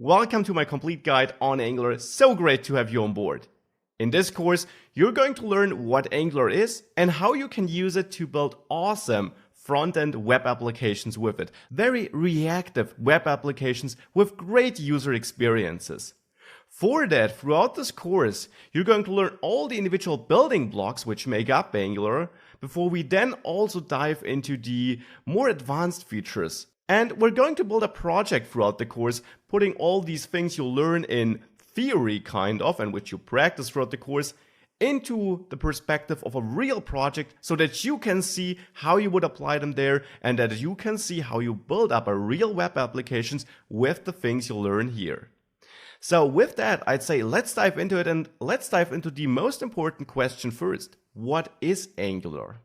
Welcome to my complete guide on Angular. So great to have you on board. In this course, you're going to learn what Angular is and how you can use it to build awesome front-end web applications with it. Very reactive web applications with great user experiences. For that, throughout this course, you're going to learn all the individual building blocks which make up Angular, before we then also dive into the more advanced features. And we're going to build a project throughout the course, putting all these things you'll learn in theory kind of, and which you practice throughout the course, into the perspective of a real project so that you can see how you would apply them there and that you can see how you build up a real web applications with the things you'll learn here. So with that, I'd say let's dive into it, and let's dive into the most important question first. What is Angular?